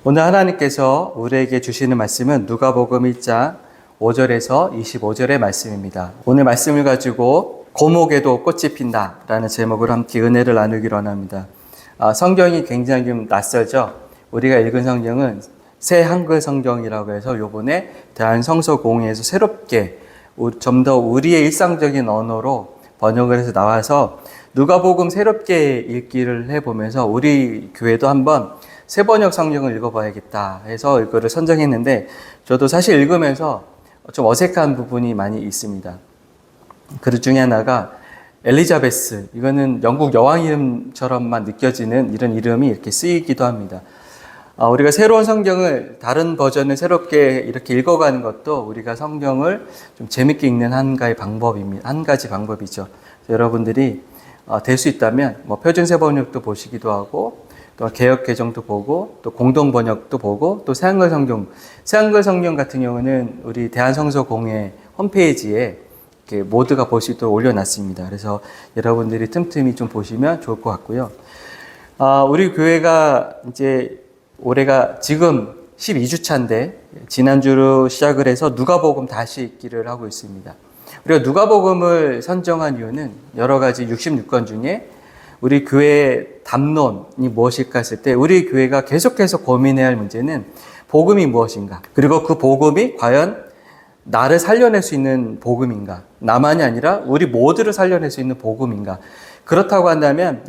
오늘 하나님께서 우리에게 주시는 말씀은 누가복음 1장 5절에서 25절의 말씀입니다. 오늘 말씀을 가지고 고목에도 꽃이 핀다라는 제목으로 함께 은혜를 나누기로 합니다. 성경이 굉장히 좀 낯설죠. 우리가 읽은 성경은 새 한글 성경이라고 해서 요번에 대한성서공회에서 새롭게 좀 더 우리의 일상적인 언어로 번역을 해서 나와서 누가복음 새롭게 읽기를 해보면서 우리 교회도 한번 새 번역 성경을 읽어봐야겠다 해서 이거를 선정했는데, 저도 사실 읽으면서 좀 어색한 부분이 많이 있습니다. 그 중에 하나가 엘리자베스, 이거는 영국 여왕 이름처럼만 느껴지는 이런 이름이 이렇게 쓰이기도 합니다. 우리가 새로운 성경을 다른 버전을 새롭게 이렇게 읽어가는 것도 우리가 성경을 좀 재밌게 읽는 한 가지 방법이죠. 여러분들이 될 수 있다면 표준 새 번역도 보시기도 하고, 또 개역 개정도 보고, 또 공동 번역도 보고, 또 새한글 성경 같은 경우는 우리 대한성서공회 홈페이지에 이렇게 모두가 볼 수 있도록 올려놨습니다. 그래서 여러분들이 틈틈이 좀 보시면 좋을 것 같고요. 우리 교회가 이제 올해가 지금 12주 차인데, 지난주로 시작을 해서 누가복음 다시 읽기를 하고 있습니다. 우리가 누가복음을 선정한 이유는 여러 가지 66권 중에 우리 교회의 담론이 무엇일까 했을 때, 우리 교회가 계속해서 고민해야 할 문제는 복음이 무엇인가, 그리고 그 복음이 과연 나를 살려낼 수 있는 복음인가, 나만이 아니라 우리 모두를 살려낼 수 있는 복음인가. 그렇다고 한다면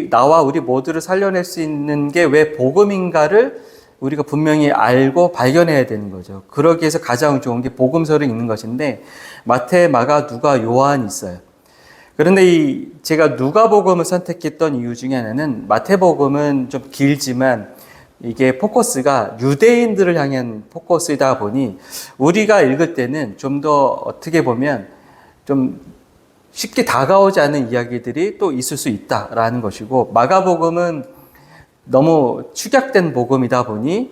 나와 우리 모두를 살려낼 수 있는 게 왜 복음인가를 우리가 분명히 알고 발견해야 되는 거죠. 그러기 위해서 가장 좋은 게 복음서를 읽는 것인데, 마태, 마가, 누가, 요한이 있어요. 그런데 제가 누가복음을 선택했던 이유 중에 하나는, 마태복음은 좀 길지만 이게 포커스가 유대인들을 향한 포커스이다 보니 우리가 읽을 때는 좀 더 어떻게 보면 좀 쉽게 다가오지 않는 이야기들이 또 있을 수 있다라는 것이고, 마가복음은 너무 축약된 복음이다 보니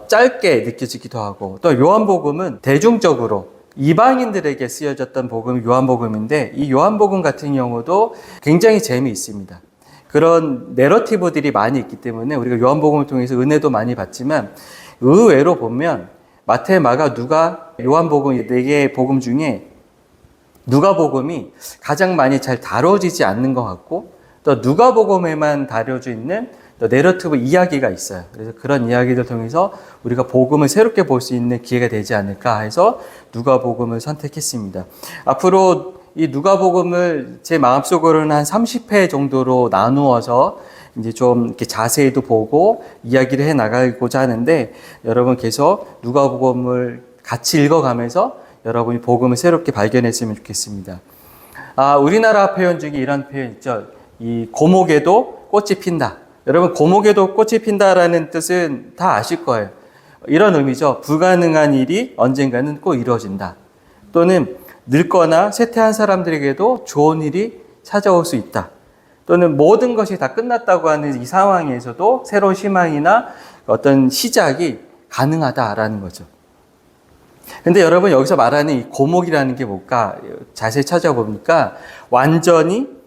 짧게 느껴지기도 하고, 또 요한복음은 대중적으로 이방인들에게 쓰여졌던 복음이 요한복음인데, 이 요한복음 같은 경우도 굉장히 재미있습니다. 그런 내러티브들이 많이 있기 때문에 우리가 요한복음을 통해서 은혜도 많이 받지만, 의외로 보면 마태, 마가, 누가, 요한복음 4개의 복음 중에 누가복음이 가장 많이 잘 다뤄지지 않는 것 같고, 또 누가복음에만 다뤄져 있는 내러티브 이야기가 있어요. 그래서 그런 이야기를 통해서 우리가 복음을 새롭게 볼 수 있는 기회가 되지 않을까 해서 누가복음을 선택했습니다. 앞으로 이 누가복음을 제 마음속으로는 한 30회 정도로 나누어서 이제 좀 이렇게 자세히도 보고 이야기를 해 나가고자 하는데, 여러분 계속 누가복음을 같이 읽어가면서 여러분이 복음을 새롭게 발견했으면 좋겠습니다. 우리나라 표현 중에 이런 표현 있죠. 이 고목에도 꽃이 핀다. 여러분, 고목에도 꽃이 핀다라는 뜻은 다 아실 거예요. 이런 의미죠. 불가능한 일이 언젠가는 꼭 이루어진다. 또는 늙거나 쇠퇴한 사람들에게도 좋은 일이 찾아올 수 있다. 또는 모든 것이 다 끝났다고 하는 이 상황에서도 새로운 희망이나 어떤 시작이 가능하다라는 거죠. 근데 여러분, 여기서 말하는 이 고목이라는 게 뭘까? 자세히 찾아보니까 완전히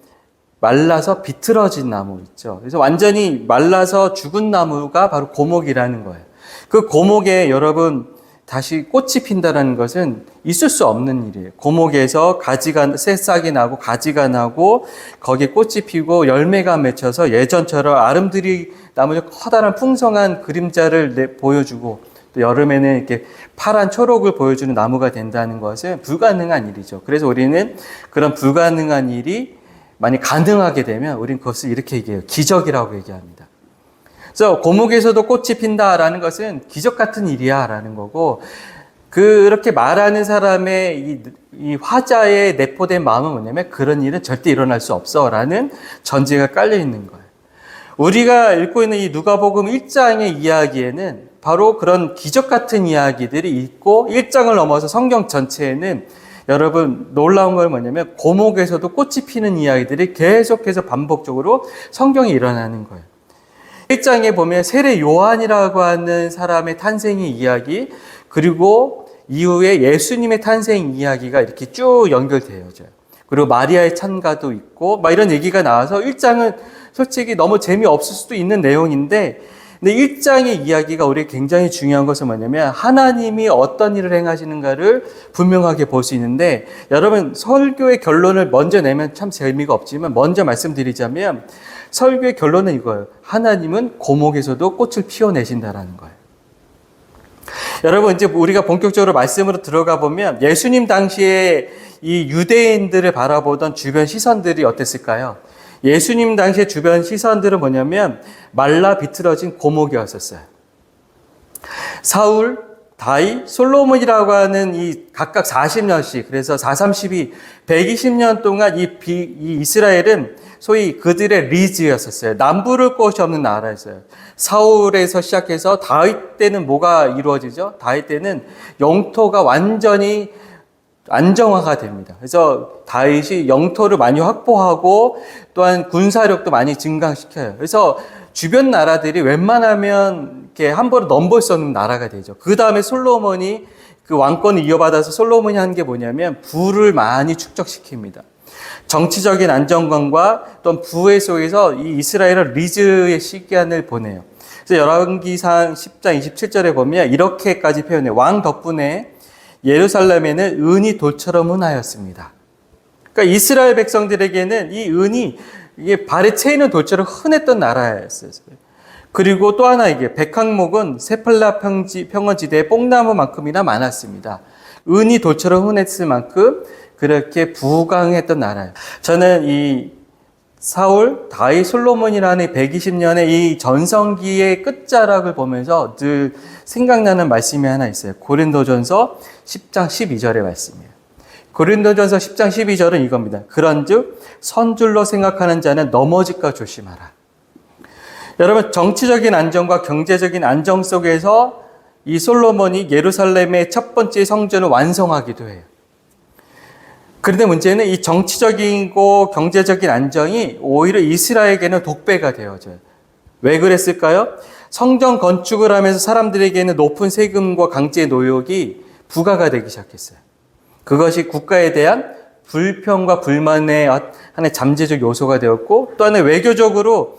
말라서 비틀어진 나무 있죠. 그래서 완전히 말라서 죽은 나무가 바로 고목이라는 거예요. 그 고목에 여러분 다시 꽃이 핀다는 것은 있을 수 없는 일이에요. 고목에서 새싹이 나고 가지가 나고 거기에 꽃이 피고 열매가 맺혀서 예전처럼 아름드리 나무의 커다란 풍성한 그림자를 보여주고, 또 여름에는 이렇게 파란 초록을 보여주는 나무가 된다는 것은 불가능한 일이죠. 그래서 우리는 그런 불가능한 일이 만약 가능하게 되면 우리는 그것을 이렇게 얘기해요. 기적이라고 얘기합니다. 그래서 고목에서도 꽃이 핀다라는 것은 기적 같은 일이야 라는 거고, 그렇게 말하는 사람의 이 화자의 내포된 마음은 뭐냐면, 그런 일은 절대 일어날 수 없어 라는 전제가 깔려 있는 거예요. 우리가 읽고 있는 이 누가복음 1장의 이야기에는 바로 그런 기적 같은 이야기들이 있고, 1장을 넘어서 성경 전체에는 여러분 놀라운 건 뭐냐면, 고목에서도 꽃이 피는 이야기들이 계속해서 반복적으로 성경에 일어나는 거예요. 1장에 보면 세례 요한이라고 하는 사람의 탄생의 이야기, 그리고 이후에 예수님의 탄생 이야기가 이렇게 쭉 연결되어져요. 그리고 마리아의 찬가도 있고 막 이런 얘기가 나와서 1장은 솔직히 너무 재미없을 수도 있는 내용인데, 근데 1장의 이야기가 우리에게 굉장히 중요한 것은 뭐냐면 하나님이 어떤 일을 행하시는가를 분명하게 볼 수 있는데, 여러분 설교의 결론을 먼저 내면 참 재미가 없지만 먼저 말씀드리자면 설교의 결론은 이거예요. 하나님은 고목에서도 꽃을 피워내신다라는 거예요. 여러분 이제 우리가 본격적으로 말씀으로 들어가 보면 예수님 당시에 이 유대인들을 바라보던 주변 시선들이 어땠을까요? 예수님 당시의 주변 시선들은 뭐냐면 말라 비틀어진 고목이었었어요. 사울, 다윗, 솔로몬이라고 하는 이 각각 40년씩, 그래서 4, 32, 120년 동안 이 이스라엘은 소위 그들의 리즈였었어요. 남부를 곳이 없는 나라였어요. 사울에서 시작해서 다윗 때는 뭐가 이루어지죠? 다윗 때는 영토가 완전히 안정화가 됩니다. 그래서 다윗이 영토를 많이 확보하고 또한 군사력도 많이 증강시켜요. 그래서 주변 나라들이 웬만하면 이렇게 함부로 넘볼 수 없는 나라가 되죠. 그 다음에 솔로몬이 그 왕권을 이어받아서 솔로몬이 한 게 뭐냐면 부를 많이 축적시킵니다. 정치적인 안정감과 또한 부의 속에서 이 이스라엘은 리즈의 시기간을 보내요. 그래서 열왕기상 10장 27절에 보면 이렇게까지 표현해요. 왕 덕분에 예루살렘에는 은이 돌처럼 흔하였습니다. 그러니까 이스라엘 백성들에게는 이 은이 이게 발에 채이는 돌처럼 흔했던 나라였어요. 그리고 또 하나 이게 백항목은 세팔라 평원지대의 뽕나무만큼이나 많았습니다. 은이 돌처럼 흔했을 만큼 그렇게 부강했던 나라예요. 저는 이 사울, 다윗, 솔로몬이라는 120년의 이 전성기의 끝자락을 보면서 늘 생각나는 말씀이 하나 있어요. 고린도전서 10장 12절의 말씀이에요. 고린도전서 10장 12절은 이겁니다. 그런즉 선줄로 생각하는 자는 넘어질까 조심하라. 여러분 정치적인 안정과 경제적인 안정 속에서 이 솔로몬이 예루살렘의 첫 번째 성전을 완성하기도 해요. 그런데 문제는 이 정치적이고 경제적인 안정이 오히려 이스라엘에게는 독배가 되어져요. 왜 그랬을까요? 성전 건축을 하면서 사람들에게는 높은 세금과 강제 노역이 부과가 되기 시작했어요. 그것이 국가에 대한 불평과 불만의 하나의 잠재적 요소가 되었고, 또 하나의 외교적으로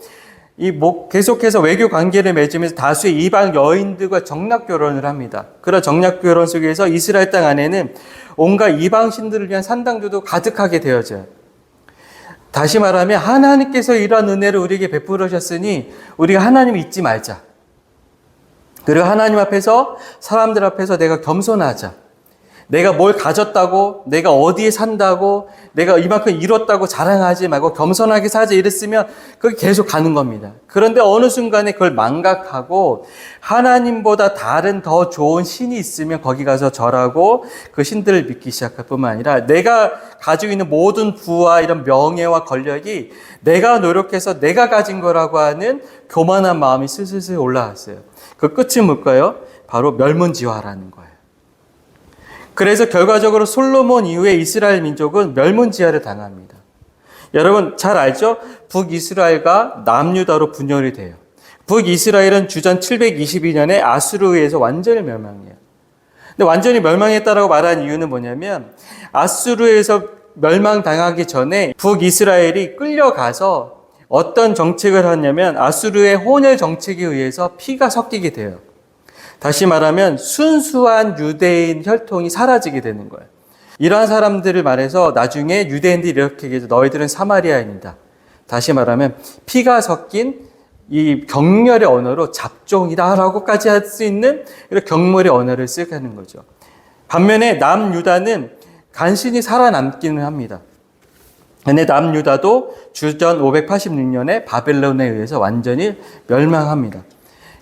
계속해서 외교 관계를 맺으면서 다수의 이방 여인들과 정략 결혼을 합니다. 그런 정략 결혼 속에서 이스라엘 땅 안에는 온갖 이방 신들을 위한 산당들도 가득하게 되어져요. 다시 말하면 하나님께서 이러한 은혜를 우리에게 베풀으셨으니 우리가 하나님을 잊지 말자. 그리고 하나님 앞에서, 사람들 앞에서 내가 겸손하자. 내가 뭘 가졌다고, 내가 어디에 산다고, 내가 이만큼 이뤘다고 자랑하지 말고 겸손하게 살자 이랬으면 그게 계속 가는 겁니다. 그런데 어느 순간에 그걸 망각하고 하나님보다 다른 더 좋은 신이 있으면 거기 가서 절하고 그 신들을 믿기 시작할 뿐만 아니라 내가 가지고 있는 모든 부와 이런 명예와 권력이 내가 노력해서 내가 가진 거라고 하는 교만한 마음이 슬슬 올라왔어요. 그 끝이 뭘까요? 바로 멸문지화라는 거예요. 그래서 결과적으로 솔로몬 이후에 이스라엘 민족은 멸문지화를 당합니다. 여러분 잘 알죠? 북이스라엘과 남유다로 분열이 돼요. 북이스라엘은 주전 722년에 아수르에 의해서 완전히 멸망해요. 근데 완전히 멸망했다라고 말한 이유는 뭐냐면 아수르에서 멸망당하기 전에 북이스라엘이 끌려가서 어떤 정책을 하냐면 아수르의 혼혈 정책에 의해서 피가 섞이게 돼요. 다시 말하면 순수한 유대인 혈통이 사라지게 되는 거예요. 이러한 사람들을 말해서 나중에 유대인들이 이렇게 얘기해서 너희들은 사마리아인이다. 다시 말하면 피가 섞인 이 경멸의 언어로 잡종이다라고까지 할 수 있는 이런 경멸의 언어를 쓰는 거죠. 반면에 남유다는 간신히 살아남기는 합니다. 근데 남유다도 주전 586년에 바벨론에 의해서 완전히 멸망합니다.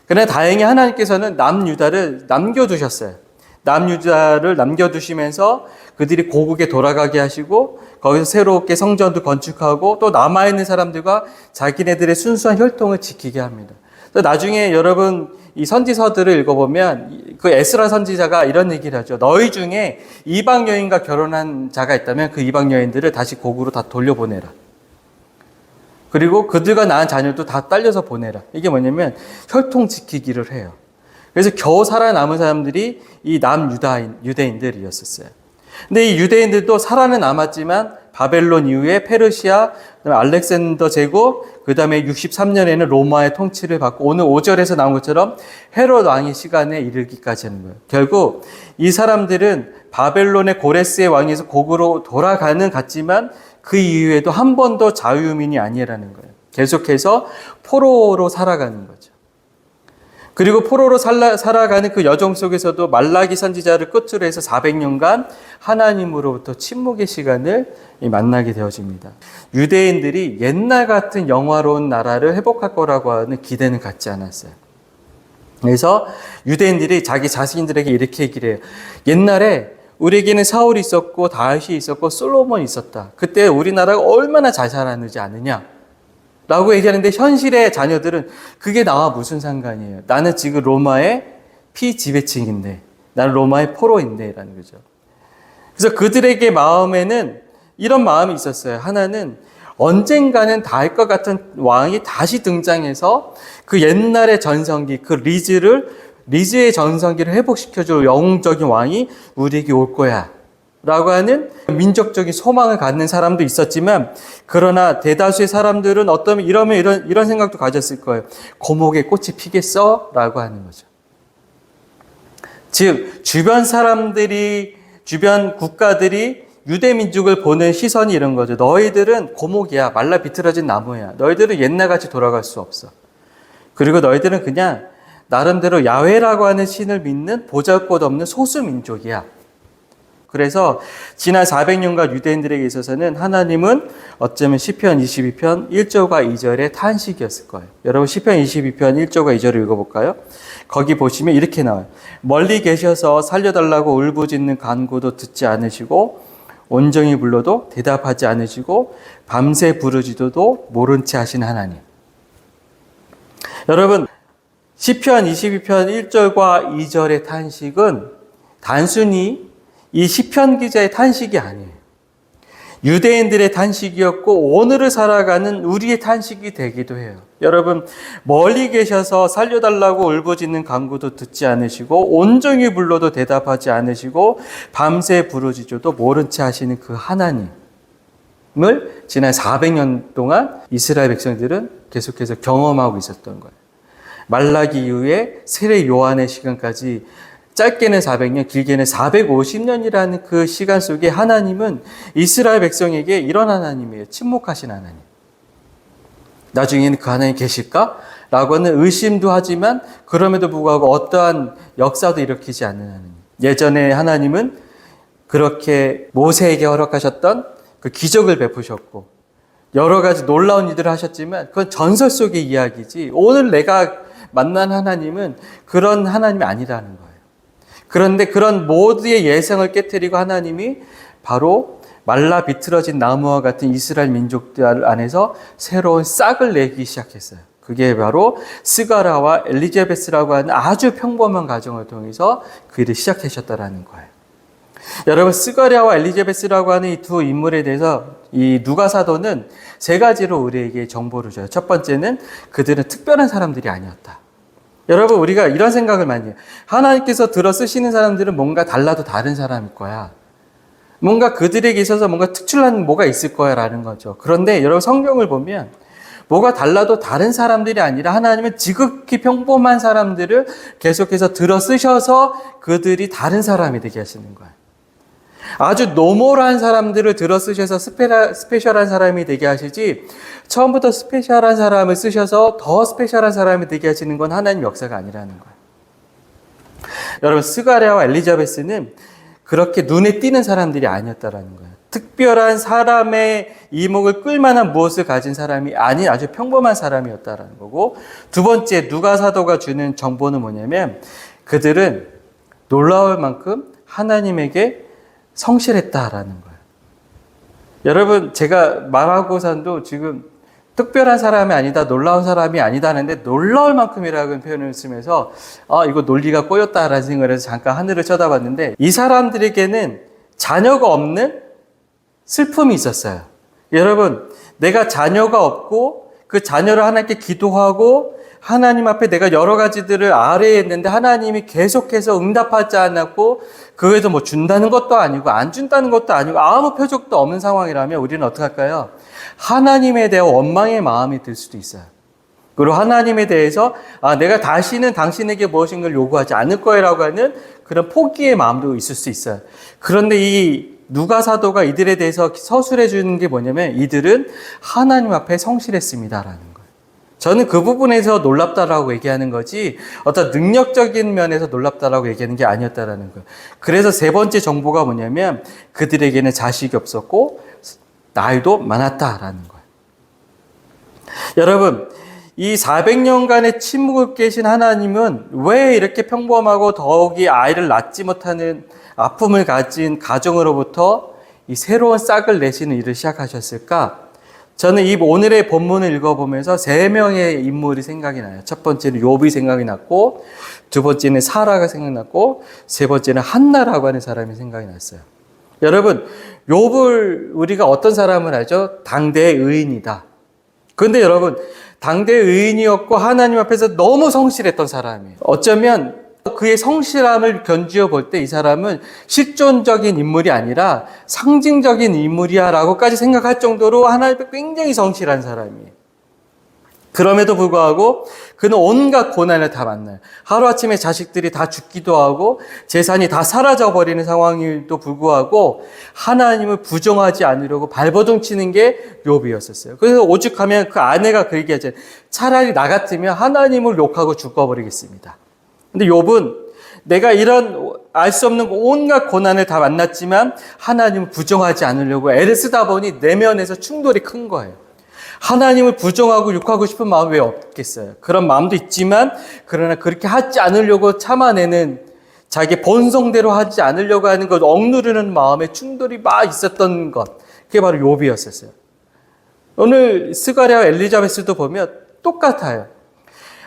그러나 다행히 하나님께서는 남유다를 남겨두셨어요. 남유다를 남겨두시면서 그들이 고국에 돌아가게 하시고 거기서 새롭게 성전도 건축하고 또 남아있는 사람들과 자기네들의 순수한 혈통을 지키게 합니다. 나중에 여러분 이 선지서들을 읽어보면 그 에스라 선지자가 이런 얘기를 하죠. 너희 중에 이방 여인과 결혼한 자가 있다면 그 이방 여인들을 다시 고국으로 다 돌려보내라. 그리고 그들과 낳은 자녀도 다 딸려서 보내라. 이게 뭐냐면 혈통 지키기를 해요. 그래서 겨우 살아남은 사람들이 이 유대인들이었었어요. 근데 이 유대인들도 살아는 남았지만 바벨론 이후에 페르시아, 그다음에 알렉산더 제국, 그 다음에 63년에는 로마의 통치를 받고 오늘 5절에서 나온 것처럼 헤롯 왕의 시간에 이르기까지 하는 거예요. 결국 이 사람들은 바벨론의 고레스의 왕에서 곡으로 돌아가는 같지만 그 이후에도 한 번도 자유민이 아니라는 거예요. 계속해서 포로로 살아가는 거죠. 그리고 포로로 살아가는 그 여정 속에서도 말라기 선지자를 끝으로 해서 400년간 하나님으로부터 침묵의 시간을 만나게 되어집니다. 유대인들이 옛날 같은 영화로운 나라를 회복할 거라고 하는 기대는 갖지 않았어요. 그래서 유대인들이 자기 자신들에게 이렇게 얘기를 해요. 옛날에 우리에게는 사울이 있었고 다윗이 있었고 솔로몬이 있었다. 그때 우리나라가 얼마나 잘 살았는지 아느냐? 라고 얘기하는데 현실의 자녀들은 그게 나와 무슨 상관이에요? 나는 지금 로마의 피지배층인데, 나는 로마의 포로인데 라는 거죠. 그래서 그들에게 마음에는 이런 마음이 있었어요. 하나는 언젠가는 다윗 것 같은 왕이 다시 등장해서 그 옛날의 전성기, 그 리즈의 전성기를 회복시켜줄 영웅적인 왕이 우리에게 올 거야 라고 하는 민족적인 소망을 갖는 사람도 있었지만, 그러나 대다수의 사람들은 어떠면 이런 생각도 가졌을 거예요. 고목에 꽃이 피겠어? 라고 하는 거죠. 즉, 주변 국가들이 유대 민족을 보는 시선이 이런 거죠. 너희들은 고목이야. 말라 비틀어진 나무야. 너희들은 옛날같이 돌아갈 수 없어. 그리고 너희들은 그냥 나름대로 야훼라고 하는 신을 믿는 보잘것없는 소수 민족이야. 그래서 지난 400년간 유대인들에게 있어서는 하나님은 어쩌면 시편 22편 1절과 2절의 탄식이었을 거예요. 여러분 시편 22편 1절과 2절을 읽어볼까요? 거기 보시면 이렇게 나와요. 멀리 계셔서 살려달라고 울부짖는 간구도 듣지 않으시고 온정이 불러도 대답하지 않으시고 밤새 부르짖어도 모른 채 하신 하나님. 여러분 시편 22편 1절과 2절의 탄식은 단순히 이 시편 기자의 탄식이 아니에요. 유대인들의 탄식이었고 오늘을 살아가는 우리의 탄식이 되기도 해요. 여러분 멀리 계셔서 살려달라고 울부짖는 간구도 듣지 않으시고 온종일 불러도 대답하지 않으시고 밤새 부르짖어도 모른 채 하시는 그 하나님을 지난 400년 동안 이스라엘 백성들은 계속해서 경험하고 있었던 거예요. 말라기 이후에 세례 요한의 시간까지 짧게는 400년, 길게는 450년이라는 그 시간 속에 하나님은 이스라엘 백성에게 이런 하나님이에요. 침묵하신 하나님. 나중에는 그 하나님 계실까? 라고 하는 의심도 하지만 그럼에도 불구하고 어떠한 역사도 일으키지 않는 하나님. 예전에 하나님은 그렇게 모세에게 허락하셨던 그 기적을 베푸셨고 여러 가지 놀라운 일들을 하셨지만 그건 전설 속의 이야기지 오늘 내가 만난 하나님은 그런 하나님이 아니라는 거예요. 그런데 그런 모두의 예상을 깨트리고 하나님이 바로 말라 비틀어진 나무와 같은 이스라엘 민족들 안에서 새로운 싹을 내기 시작했어요. 그게 바로 스가랴와 엘리자베스라고 하는 아주 평범한 가정을 통해서 그 일을 시작하셨다라는 거예요. 여러분 스가랴와 엘리자베스라고 하는 이 두 인물에 대해서 이 누가 사도는 세 가지로 우리에게 정보를 줘요. 첫 번째는 그들은 특별한 사람들이 아니었다. 여러분 우리가 이런 생각을 많이 해요. 하나님께서 들어 쓰시는 사람들은 뭔가 달라도 다른 사람일 거야. 뭔가 그들에게 있어서 뭔가 특출난 뭐가 있을 거야 라는 거죠. 그런데 여러분 성경을 보면 뭐가 달라도 다른 사람들이 아니라 하나님은 지극히 평범한 사람들을 계속해서 들어 쓰셔서 그들이 다른 사람이 되게 하시는 거예요. 아주 노멀한 사람들을 들어 쓰셔서 스페셜한 사람이 되게 하시지 처음부터 스페셜한 사람을 쓰셔서 더 스페셜한 사람이 되게 하시는 건 하나님 역사가 아니라는 거예요. 여러분 스가랴와 엘리자베스는 그렇게 눈에 띄는 사람들이 아니었다라는 거예요. 특별한 사람의 이목을 끌만한 무엇을 가진 사람이 아닌 아주 평범한 사람이었다라는 거고, 두 번째 누가 사도가 주는 정보는 뭐냐면 그들은 놀라울 만큼 하나님에게 성실했다라는 거예요. 여러분 제가 말하고선도 지금 특별한 사람이 아니다, 놀라운 사람이 아니다 하는데 놀라울 만큼이라는 표현을 쓰면서 이거 논리가 꼬였다라는 생각을 해서 잠깐 하늘을 쳐다봤는데 이 사람들에게는 자녀가 없는 슬픔이 있었어요. 여러분 내가 자녀가 없고 그 자녀를 하나님께 기도하고 하나님 앞에 내가 여러 가지들을 아뢰했는데 하나님이 계속해서 응답하지 않았고 그에도 뭐 준다는 것도 아니고 안 준다는 것도 아니고 아무 표적도 없는 상황이라면 우리는 어떻게 할까요? 하나님에 대한 원망의 마음이 들 수도 있어요. 그리고 하나님에 대해서 내가 다시는 당신에게 무엇인가를 요구하지 않을 거라고 하는 그런 포기의 마음도 있을 수 있어요. 그런데 이 누가 사도가 이들에 대해서 서술해 주는 게 뭐냐면 이들은 하나님 앞에 성실했습니다라는 거예요. 저는 그 부분에서 놀랍다라고 얘기하는 거지 어떤 능력적인 면에서 놀랍다라고 얘기하는 게 아니었다라는 거예요. 그래서 세 번째 정보가 뭐냐면 그들에게는 자식이 없었고 나이도 많았다라는 거예요. 여러분, 이 400년간의 침묵을 깨신 하나님은 왜 이렇게 평범하고 더욱이 아이를 낳지 못하는 아픔을 가진 가정으로부터 이 새로운 싹을 내시는 일을 시작하셨을까? 저는 이 오늘의 본문을 읽어보면서 세 명의 인물이 생각이 나요. 첫 번째는 욥이 생각이 났고, 두 번째는 사라가 생각났고, 세 번째는 한나라고 하는 사람이 생각이 났어요. 여러분, 욥을 우리가 어떤 사람을 알죠? 당대의 의인이다. 그런데 여러분, 당대의 의인이었고 하나님 앞에서 너무 성실했던 사람이에요. 어쩌면 그의 성실함을 견주어 볼 때 이 사람은 실존적인 인물이 아니라 상징적인 인물이야 라고까지 생각할 정도로 하나님 앞에 굉장히 성실한 사람이에요. 그럼에도 불구하고 그는 온갖 고난을 다 만나요. 하루아침에 자식들이 다 죽기도 하고 재산이 다 사라져버리는 상황에도 불구하고 하나님을 부정하지 않으려고 발버둥 치는 게 욥이었었어요. 그래서 오죽하면 그 아내가 그 얘기하잖아요. 차라리 나 같으면 하나님을 욕하고 죽어버리겠습니다. 근데 욥은 내가 이런 알 수 없는 온갖 고난을 다 만났지만 하나님을 부정하지 않으려고 애를 쓰다 보니 내면에서 충돌이 큰 거예요. 하나님을 부정하고 욕하고 싶은 마음이 왜 없겠어요? 그런 마음도 있지만 그러나 그렇게 하지 않으려고 참아내는 자기 본성대로 하지 않으려고 하는 것 억누르는 마음에 충돌이 막 있었던 것 그게 바로 욥이었었어요. 오늘 스가랴와 엘리자베스도 보면 똑같아요.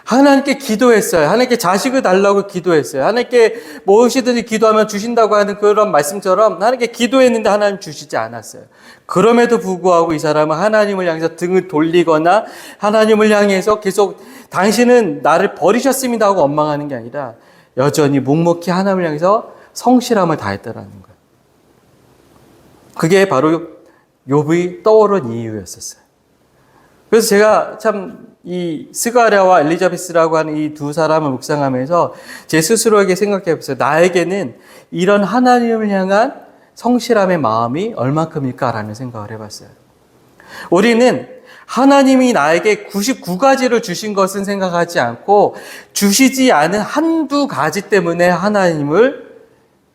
하나님께 기도했어요. 하나님께 자식을 달라고 기도했어요. 하나님께 무엇이든지 기도하면 주신다고 하는 그런 말씀처럼 하나님께 기도했는데 하나님 주시지 않았어요. 그럼에도 불구하고 이 사람은 하나님을 향해서 등을 돌리거나 하나님을 향해서 계속 당신은 나를 버리셨습니다 하고 원망하는 게 아니라 여전히 묵묵히 하나님을 향해서 성실함을 다했다라는 거예요. 그게 바로 욥이 떠오른 이유였었어요. 그래서 제가 참 이 스가랴와 엘리자베스라고 하는 이 두 사람을 묵상하면서 제 스스로에게 생각해 봤어요. 나에게는 이런 하나님을 향한 성실함의 마음이 얼마큼일까라는 생각을 해봤어요. 우리는 하나님이 나에게 99가지를 주신 것은 생각하지 않고 주시지 않은 한두 가지 때문에 하나님을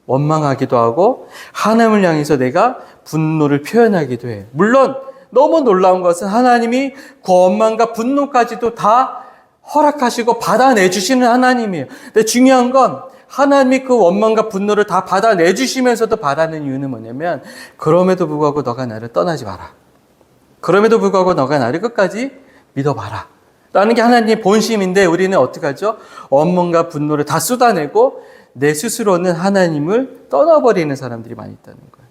원망하기도 하고 하나님을 향해서 내가 분노를 표현하기도 해요. 물론 너무 놀라운 것은 하나님이 그 원망과 분노까지도 다 허락하시고 받아내주시는 하나님이에요. 근데 중요한 건 하나님이 그 원망과 분노를 다 받아내주시면서도 바라는 이유는 뭐냐면 그럼에도 불구하고 너가 나를 떠나지 마라. 그럼에도 불구하고 너가 나를 끝까지 믿어봐라. 라는 게 하나님의 본심인데 우리는 어떻게 하죠? 원망과 분노를 다 쏟아내고 내 스스로는 하나님을 떠나버리는 사람들이 많이 있다는 거예요.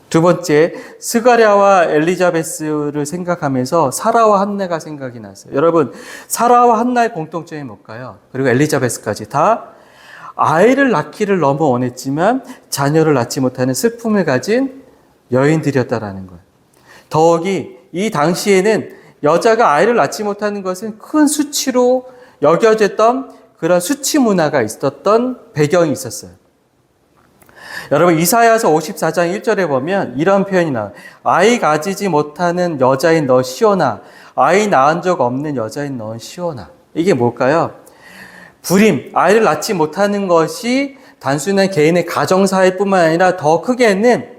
두 번째, 스가랴와 엘리자베스를 생각하면서 사라와 한나가 생각이 났어요. 여러분, 사라와 한나의 공통점이 뭘까요? 그리고 엘리자베스까지 다 아이를 낳기를 너무 원했지만 자녀를 낳지 못하는 슬픔을 가진 여인들이었다라는 거예요. 더욱이 이 당시에는 여자가 아이를 낳지 못하는 것은 큰 수치로 여겨졌던 그런 수치 문화가 있었던 배경이 있었어요. 여러분 이사야서 54장 1절에 보면 이런 표현이 나와요. 아이 가지지 못하는 여자인 너 시온아, 아이 낳은 적 없는 여자인 너 시온아. 이게 뭘까요? 불임, 아이를 낳지 못하는 것이 단순한 개인의 가정사일 뿐만 아니라 더 크게는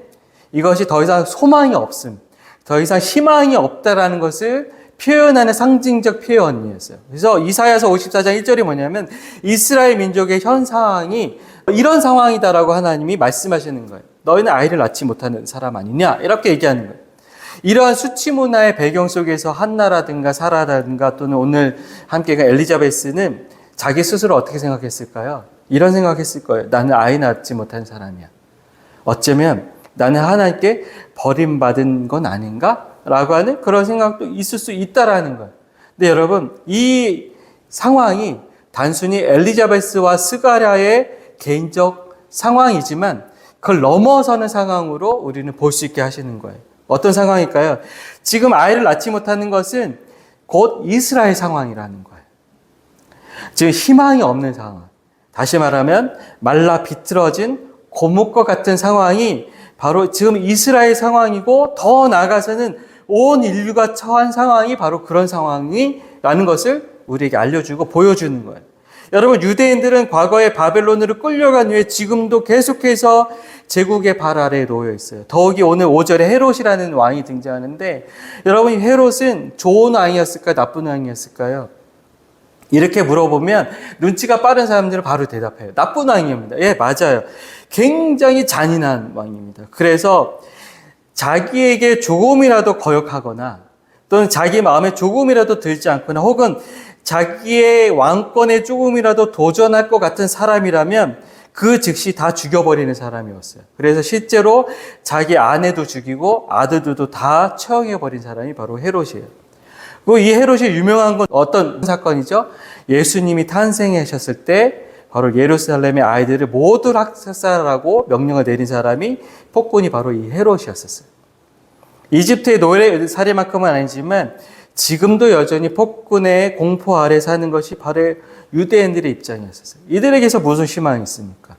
이것이 더 이상 소망이 없음, 더 이상 희망이 없다라는 것을 표현하는 상징적 표현이었어요. 그래서 이사야서 54장 1절이 뭐냐면 이스라엘 민족의 현상이 이런 상황이다라고 하나님이 말씀하시는 거예요. 너희는 아이를 낳지 못하는 사람 아니냐? 이렇게 얘기하는 거예요. 이러한 수치 문화의 배경 속에서 한나라든가 사라라든가 또는 오늘 함께가 엘리자베스는 자기 스스로 어떻게 생각했을까요? 이런 생각했을 거예요. 나는 아이 낳지 못한 사람이야. 어쩌면 나는 하나님께 버림받은 건 아닌가? 라고 하는 그런 생각도 있을 수 있다라는 거예요. 근데 여러분, 이 상황이 단순히 엘리자베스와 스가랴의 개인적 상황이지만 그걸 넘어서는 상황으로 우리는 볼 수 있게 하시는 거예요. 어떤 상황일까요? 지금 아이를 낳지 못하는 것은 곧 이스라엘 상황이라는 거예요. 지금 희망이 없는 상황. 다시 말하면 말라 비틀어진 고목과 같은 상황이 바로 지금 이스라엘 상황이고, 더 나아가서는 온 인류가 처한 상황이 바로 그런 상황이라는 것을 우리에게 알려주고 보여주는 거예요. 여러분, 유대인들은 과거에 바벨론으로 끌려간 후에 지금도 계속해서 제국의 발 아래에 놓여 있어요. 더욱이 오늘 5절에 헤롯이라는 왕이 등장하는데, 여러분, 이 헤롯은 좋은 왕이었을까요? 나쁜 왕이었을까요? 이렇게 물어보면 눈치가 빠른 사람들은 바로 대답해요. 나쁜 왕입니다. 예, 맞아요. 굉장히 잔인한 왕입니다. 그래서 자기에게 조금이라도 거역하거나 또는 자기 마음에 조금이라도 들지 않거나 혹은 자기의 왕권에 조금이라도 도전할 것 같은 사람이라면 그 즉시 다 죽여버리는 사람이었어요. 그래서 실제로 자기 아내도 죽이고 아들들도 다 처형해버린 사람이 바로 헤롯이에요. 이 헤롯이 유명한 건 어떤 사건이죠? 예수님이 탄생하셨을 때 바로 예루살렘의 아이들을 모두 학살하라고 명령을 내린 사람이 폭군이 바로 이 헤롯이었었어요. 이집트의 노예 살인만큼은 아니지만 지금도 여전히 폭군의 공포 아래 사는 것이 바로 유대인들의 입장이었어요. 이들에게서 무슨 희망이 있습니까?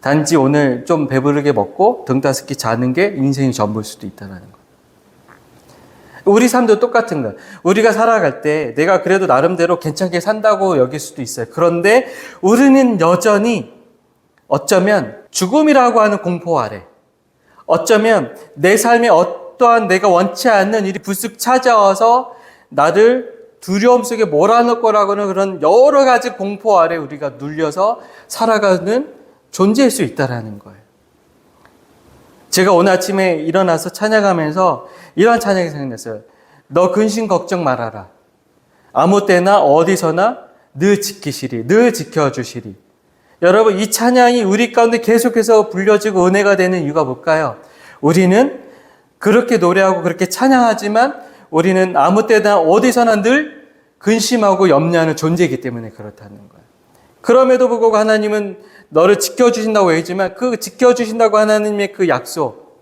단지 오늘 좀 배부르게 먹고 등 따스히 자는 게 인생이 전부일 수도 있다는 거. 우리 삶도 똑같은 거예요. 우리가 살아갈 때 내가 그래도 나름대로 괜찮게 산다고 여길 수도 있어요. 그런데 우리는 여전히 어쩌면 죽음이라고 하는 공포 아래, 어쩌면 내 삶에 어떠한 내가 원치 않는 일이 불쑥 찾아와서 나를 두려움 속에 몰아넣을 거라고는 그런 여러 가지 공포 아래 우리가 눌려서 살아가는 존재일 수 있다는 거예요. 제가 오늘 아침에 일어나서 찬양하면서 이런 찬양이 생각났어요. 너 근심 걱정 말아라. 아무 때나 어디서나 늘 지키시리, 늘 지켜주시리. 여러분, 이 찬양이 우리 가운데 계속해서 불려지고 은혜가 되는 이유가 뭘까요? 우리는 그렇게 노래하고 그렇게 찬양하지만 우리는 아무 때나 어디서나 늘 근심하고 염려하는 존재이기 때문에 그렇다는 거예요. 그럼에도 불구하고 하나님은 너를 지켜주신다고 얘기하지만 그 지켜주신다고 하나님의 그 약속,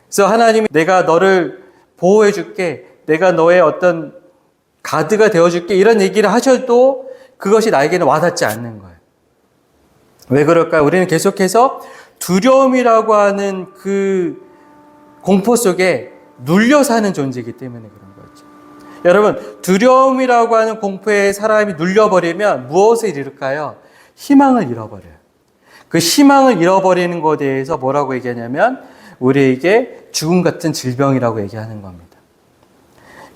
그래서 하나님이 내가 너를 보호해 줄게, 내가 너의 어떤 가드가 되어줄게, 이런 얘기를 하셔도 그것이 나에게는 와닿지 않는 거예요. 왜 그럴까요? 우리는 계속해서 두려움이라고 하는 그 공포 속에 눌려 사는 존재이기 때문에 그런 거죠. 여러분, 두려움이라고 하는 공포에 사람이 눌려버리면 무엇을 잃을까요? 희망을 잃어버려요. 그 희망을 잃어버리는 것에 대해서 뭐라고 얘기하냐면 우리에게 죽음 같은 질병이라고 얘기하는 겁니다.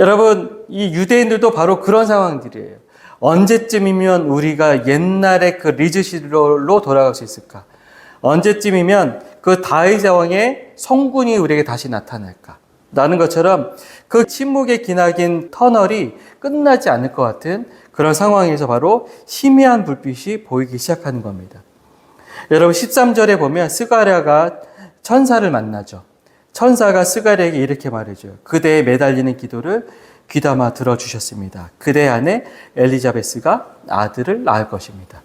여러분, 이 유대인들도 바로 그런 상황들이에요. 언제쯤이면 우리가 옛날의 그 리즈 시대로 돌아갈 수 있을까? 언제쯤이면 그 다윗 왕의 성군이 우리에게 다시 나타날까? 라는 것처럼 그 침묵의 기나긴 터널이 끝나지 않을 것 같은 그런 상황에서 바로 희미한 불빛이 보이기 시작하는 겁니다. 여러분, 13절에 보면 스가랴가 천사를 만나죠. 천사가 스가랴에게 이렇게 말해줘요. 그대의 매달리는 기도를 귀담아 들어주셨습니다. 그대 안에 엘리자베스가 아들을 낳을 것입니다.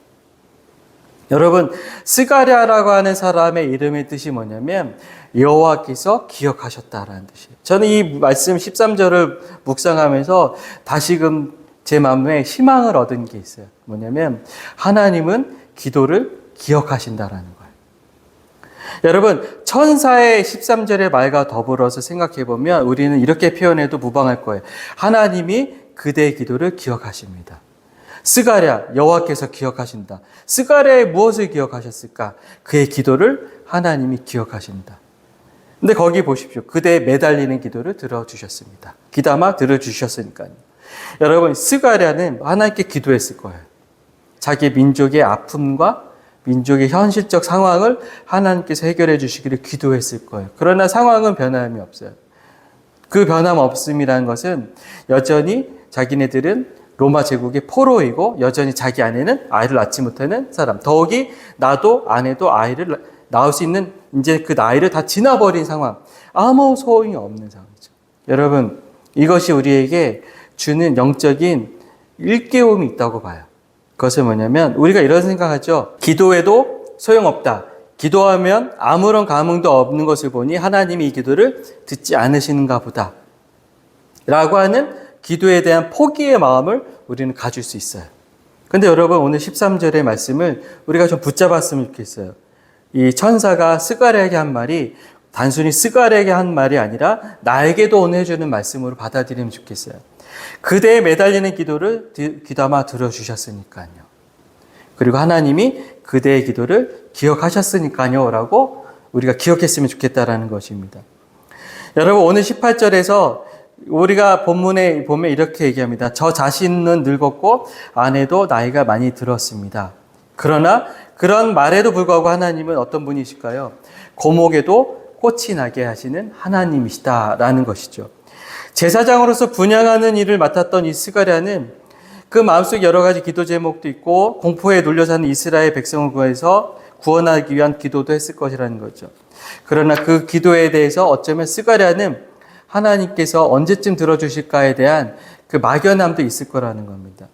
여러분, 스가랴라고 하는 사람의 이름의 뜻이 뭐냐면 여호와께서 기억하셨다라는 뜻이에요. 저는 이 말씀 13절을 묵상하면서 다시금 제 마음에 희망을 얻은 게 있어요. 뭐냐면 하나님은 기도를 기억하신다라는 거예요. 여러분, 천사의 13절의 말과 더불어서 생각해 보면 우리는 이렇게 표현해도 무방할 거예요. 하나님이 그대의 기도를 기억하십니다. 스가랴, 여호와께서 기억하신다. 스가랴의 무엇을 기억하셨을까? 그의 기도를 하나님이 기억하신다. 근데 거기 보십시오. 그대의 매달리는 기도를 들어주셨습니다. 귀담아 들어주셨으니까요. 여러분, 스가랴는 하나님께 기도했을 거예요. 자기 민족의 아픔과 민족의 현실적 상황을 하나님께서 해결해 주시기를 기도했을 거예요. 그러나 상황은 변함이 없어요. 그 변함없음이라는 것은 여전히 자기네들은 로마 제국의 포로이고 여전히 자기 아내는 아이를 낳지 못하는 사람. 더욱이 나도 아내도 아이를 낳을 수 있는 이제 그 나이를 다 지나버린 상황. 아무 소용이 없는 상황이죠. 여러분, 이것이 우리에게 주는 영적인 일깨움이 있다고 봐요. 그것은 뭐냐면 우리가 이런 생각하죠. 기도해도 소용없다. 기도하면 아무런 감흥도 없는 것을 보니 하나님이 이 기도를 듣지 않으시는가 보다. 라고 하는 기도에 대한 포기의 마음을 우리는 가질 수 있어요. 근데 여러분 오늘 13절의 말씀을 우리가 좀 붙잡았으면 좋겠어요. 이 천사가 스가랴에게 한 말이 단순히 스가랴에게 한 말이 아니라 나에게도 오늘 해주는 말씀으로 받아들이면 좋겠어요. 그대에 매달리는 기도를 귀담아 들어주셨으니까요. 그리고 하나님이 그대의 기도를 기억하셨으니까요 라고 우리가 기억했으면 좋겠다라는 것입니다. 여러분 오늘 18절에서 우리가 본문에 보면 이렇게 얘기합니다. 저 자신은 늙었고 아내도 나이가 많이 들었습니다. 그러나 그런 말에도 불구하고 하나님은 어떤 분이실까요? 고목에도 꽃이 나게 하시는 하나님이시다라는 것이죠. 제사장으로서 분향하는 일을 맡았던 이 스가랴는 그 마음속에 여러 가지 기도 제목도 있고 공포에 눌려 사는 이스라엘 백성을 구해서 구원하기 위한 기도도 했을 것이라는 거죠. 그러나 그 기도에 대해서 어쩌면 스가랴는 하나님께서 언제쯤 들어주실까에 대한 그 막연함도 있을 거라는 겁니다.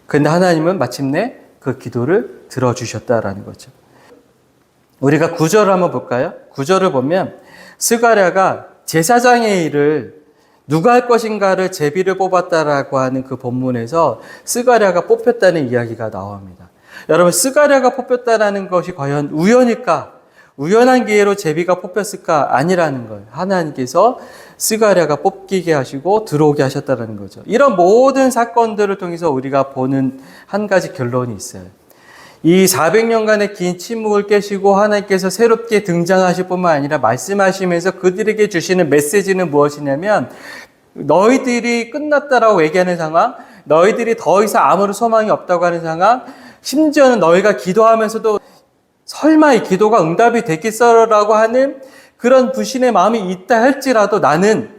그런데 하나님은 마침내 그 기도를 들어주셨다라는 거죠. 우리가 9절을 한번 볼까요? 9절을 보면 스가랴가 제사장의 일을 누가 할 것인가를 제비를 뽑았다라고 하는 그 본문에서 스가랴가 뽑혔다는 이야기가 나옵니다. 여러분 스가랴가 뽑혔다라는 것이 과연 우연일까? 우연한 기회로 제비가 뽑혔을까? 아니라는 걸 하나님께서 스가랴가 뽑히게 하시고 들어오게 하셨다는 거죠. 이런 모든 사건들을 통해서 우리가 보는 한 가지 결론이 있어요. 이 400년간의 긴 침묵을 깨시고 하나님께서 새롭게 등장하실 뿐만 아니라 말씀하시면서 그들에게 주시는 메시지는 무엇이냐면 너희들이 끝났다라고 얘기하는 상황, 너희들이 더 이상 아무런 소망이 없다고 하는 상황, 심지어는 너희가 기도하면서도 설마 이 기도가 응답이 되겠어라고 하는 그런 불신의 마음이 있다 할지라도 나는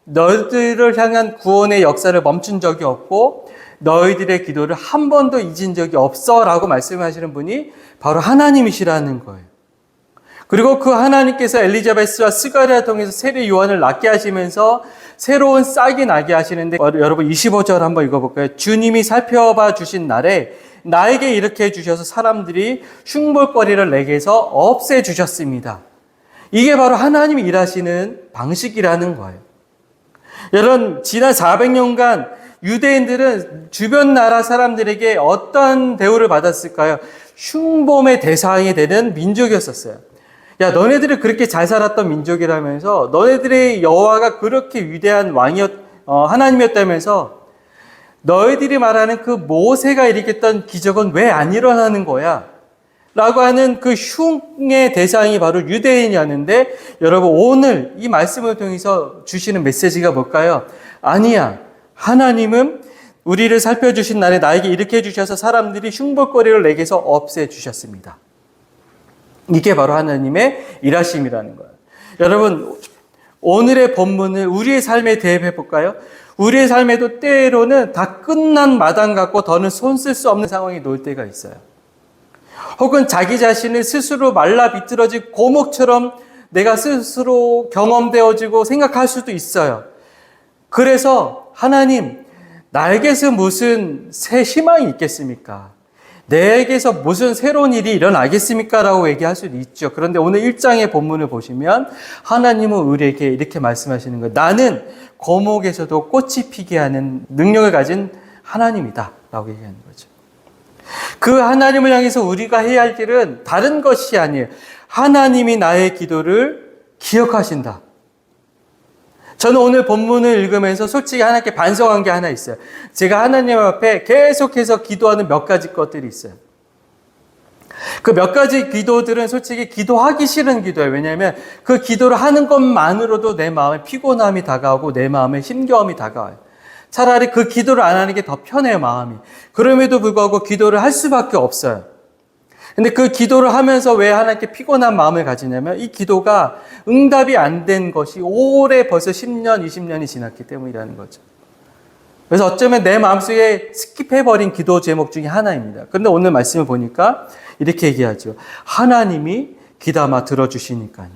너희들을 향한 구원의 역사를 멈춘 적이 없고 너희들의 기도를 한 번도 잊은 적이 없어 라고 말씀하시는 분이 바로 하나님이시라는 거예요. 그리고 그 하나님께서 엘리자베스와 스가랴를 통해서 세례 요한을 낳게 하시면서 새로운 싹이 나게 하시는데 여러분 25절 한번 읽어볼까요? 주님이 살펴봐 주신 날에 나에게 이렇게 해주셔서 사람들이 흉볼거리를 내게서 없애주셨습니다. 이게 바로 하나님이 일하시는 방식이라는 거예요. 여러분 지난 400년간 유대인들은 주변 나라 사람들에게 어떤 대우를 받았을까요? 흉범의 대상이 되는 민족이었었어요. 야, 너네들이 그렇게 잘 살았던 민족이라면서 너네들의 여호와가 그렇게 위대한 하나님이었다면서 너희들이 말하는 그 모세가 일으켰던 기적은 왜 안 일어나는 거야? 라고 하는 그 흉의 대상이 바로 유대인이었는데 여러분 오늘 이 말씀을 통해서 주시는 메시지가 뭘까요? 아니야. 하나님은 우리를 살펴주신 날에 나에게 이렇게 해주셔서 사람들이 흉볼거리를 내게서 없애주셨습니다. 이게 바로 하나님의 일하심이라는 거예요. 여러분 오늘의 본문을 우리의 삶에 대입해 볼까요? 우리의 삶에도 때로는 다 끝난 마당 같고 더는 손 쓸 수 없는 상황이 놓일 때가 있어요. 혹은 자기 자신을 스스로 말라 비틀어진 고목처럼 내가 스스로 경험되어지고 생각할 수도 있어요. 그래서 하나님, 나에게서 무슨 새 희망이 있겠습니까? 내게서 무슨 새로운 일이 일어나겠습니까? 라고 얘기할 수도 있죠. 그런데 오늘 1장의 본문을 보시면 하나님은 우리에게 이렇게 말씀하시는 거예요. 나는 고목에서도 꽃이 피게 하는 능력을 가진 하나님이다. 라고 얘기하는 거죠. 그 하나님을 향해서 우리가 해야 할 일은 다른 것이 아니에요. 하나님이 나의 기도를 기억하신다. 저는 오늘 본문을 읽으면서 솔직히 하나님께 반성한 게 하나 있어요. 제가 하나님 앞에 계속해서 기도하는 몇 가지 것들이 있어요. 그 몇 가지 기도들은 솔직히 기도하기 싫은 기도예요. 왜냐하면 그 기도를 하는 것만으로도 내 마음에 피곤함이 다가오고 내 마음에 힘겨움이 다가와요. 차라리 그 기도를 안 하는 게 더 편해요, 마음이. 그럼에도 불구하고 기도를 할 수밖에 없어요. 근데 그 기도를 하면서 왜 하나님께 피곤한 마음을 가지냐면 이 기도가 응답이 안 된 것이 오래 벌써 10년, 20년이 지났기 때문이라는 거죠. 그래서 어쩌면 내 마음속에 스킵해버린 기도 제목 중에 하나입니다. 그런데 오늘 말씀을 보니까 이렇게 얘기하죠. 하나님이 귀담아 들어주시니까요.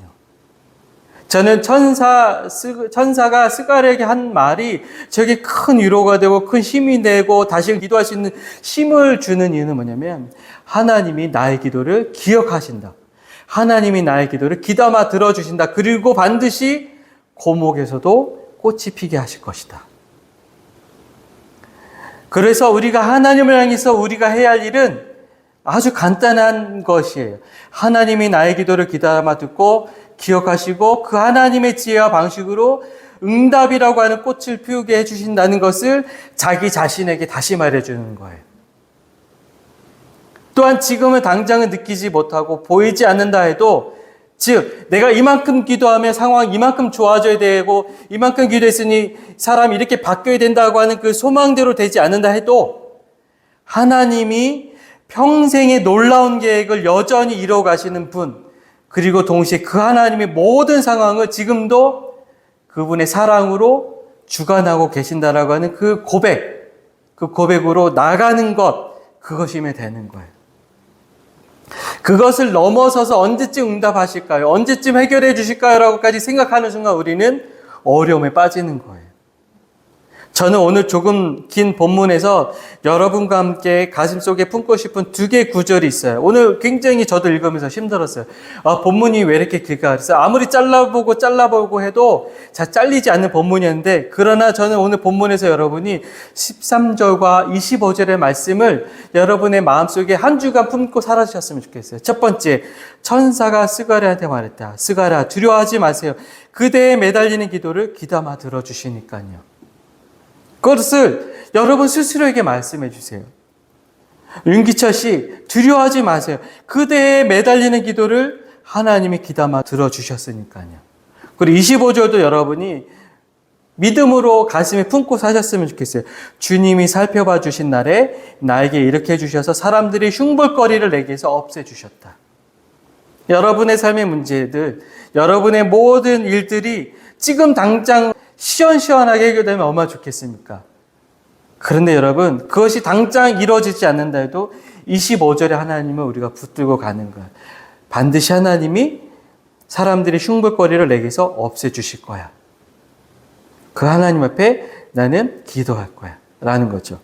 저는 천사가 스가랴에게 한 말이 저게 큰 위로가 되고 큰 힘이 되고 다시 기도할 수 있는 힘을 주는 이유는 뭐냐면 하나님이 나의 기도를 기억하신다. 하나님이 나의 기도를 귀담아 들어주신다. 그리고 반드시 고목에서도 꽃이 피게 하실 것이다. 그래서 우리가 하나님을 향해서 우리가 해야 할 일은 아주 간단한 것이에요. 하나님이 나의 기도를 귀담아 듣고 기억하시고 그 하나님의 지혜와 방식으로 응답이라고 하는 꽃을 피우게 해주신다는 것을 자기 자신에게 다시 말해주는 거예요. 또한 지금은 당장은 느끼지 못하고 보이지 않는다 해도, 즉 내가 이만큼 기도하면 상황이 이만큼 좋아져야 되고 이만큼 기도했으니 사람이 이렇게 바뀌어야 된다고 하는 그 소망대로 되지 않는다 해도 하나님이 평생의 놀라운 계획을 여전히 이루어 가시는 분, 그리고 동시에 그 하나님의 모든 상황을 지금도 그분의 사랑으로 주관하고 계신다라고 하는 그 고백으로 나가는 것, 그것이면 되는 거예요. 그것을 넘어서서 언제쯤 응답하실까요? 언제쯤 해결해 주실까요? 라고까지 생각하는 순간 우리는 어려움에 빠지는 거예요. 저는 오늘 조금 긴 본문에서 여러분과 함께 가슴속에 품고 싶은 두 개의 구절이 있어요. 오늘 굉장히 저도 읽으면서 힘들었어요. 본문이 왜 이렇게 길까? 그래서 아무리 잘라보고 해도 잘 잘리지 않는 본문이었는데, 그러나 저는 오늘 본문에서 여러분이 13절과 25절의 말씀을 여러분의 마음속에 한 주간 품고 살아주셨으면 좋겠어요. 첫 번째, 천사가 스가랴한테 말했다. 스가랴, 두려워하지 마세요. 그대의 매달리는 기도를 귀담아 들어주시니까요. 그것을 여러분 스스로에게 말씀해 주세요. 윤기철 씨, 두려워하지 마세요. 그대의 매달리는 기도를 하나님이 귀담아 들어주셨으니까요. 그리고 25절도 여러분이 믿음으로 가슴에 품고 사셨으면 좋겠어요. 주님이 살펴봐 주신 날에 나에게 이렇게 해주셔서 사람들이 흉볼거리를 내게서 없애주셨다. 여러분의 삶의 문제들, 여러분의 모든 일들이 지금 당장 시원시원하게 해결되면 얼마나 좋겠습니까? 그런데 여러분, 그것이 당장 이루어지지 않는다 해도 25절에 하나님을 우리가 붙들고 가는 거야. 반드시 하나님이 사람들이 흉볼거리를 내게서 없애주실 거야. 그 하나님 앞에 나는 기도할 거야. 라는 거죠.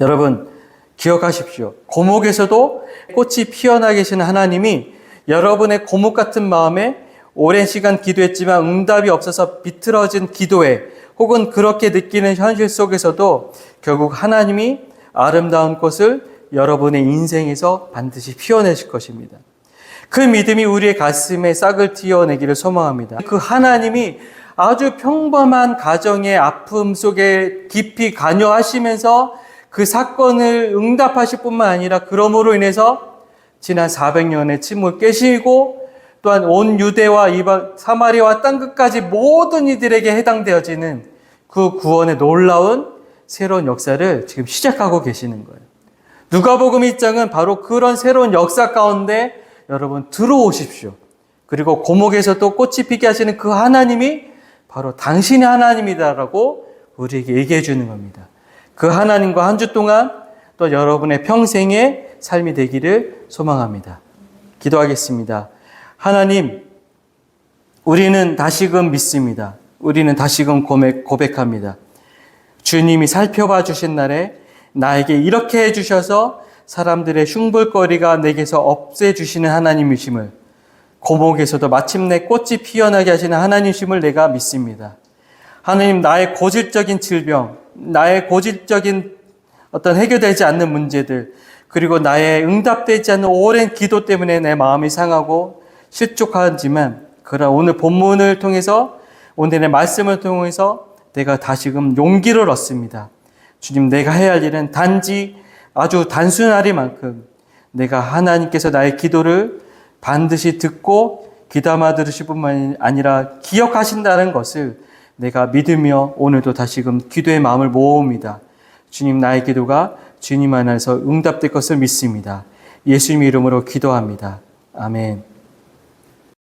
여러분, 기억하십시오. 고목에서도 꽃이 피어나 계시는 하나님이 여러분의 고목 같은 마음에 오랜 시간 기도했지만 응답이 없어서 비틀어진 기도에, 혹은 그렇게 느끼는 현실 속에서도 결국 하나님이 아름다운 꽃을 여러분의 인생에서 반드시 피워내실 것입니다. 그 믿음이 우리의 가슴에 싹을 틔워내기를 소망합니다. 그 하나님이 아주 평범한 가정의 아픔 속에 깊이 관여하시면서 그 사건을 응답하실 뿐만 아니라 그러므로 인해서 지난 400년의 침묵을 깨시고 또한 온 유대와 이방 사마리아와 땅끝까지 모든 이들에게 해당되어지는 그 구원의 놀라운 새로운 역사를 지금 시작하고 계시는 거예요. 누가복음 1장은 바로 그런 새로운 역사 가운데 여러분 들어오십시오. 그리고 고목에서 또 꽃이 피게 하시는 그 하나님이 바로 당신의 하나님이다라고 우리에게 얘기해 주는 겁니다. 그 하나님과 한 주 동안 또 여러분의 평생의 삶이 되기를 소망합니다. 기도하겠습니다. 하나님, 우리는 다시금 믿습니다. 우리는 다시금 고백합니다. 주님이 살펴봐 주신 날에 나에게 이렇게 해주셔서 사람들의 흉볼거리가 내게서 없애주시는 하나님이심을, 고목에서도 마침내 꽃이 피어나게 하시는 하나님이심을 내가 믿습니다. 하나님, 나의 고질적인 질병, 나의 고질적인 어떤 해결되지 않는 문제들, 그리고 나의 응답되지 않는 오랜 기도 때문에 내 마음이 상하고 실족하지만, 그러나 오늘 본문을 통해서, 오늘의 말씀을 통해서 내가 다시금 용기를 얻습니다. 주님, 내가 해야 할 일은 단지 아주 단순하리만큼 내가 하나님께서 나의 기도를 반드시 듣고 귀담아 들으실 뿐만 아니라 기억하신다는 것을 내가 믿으며 오늘도 다시금 기도의 마음을 모읍니다. 주님, 나의 기도가 주님 안에서 응답될 것을 믿습니다. 예수님 이름으로 기도합니다. 아멘.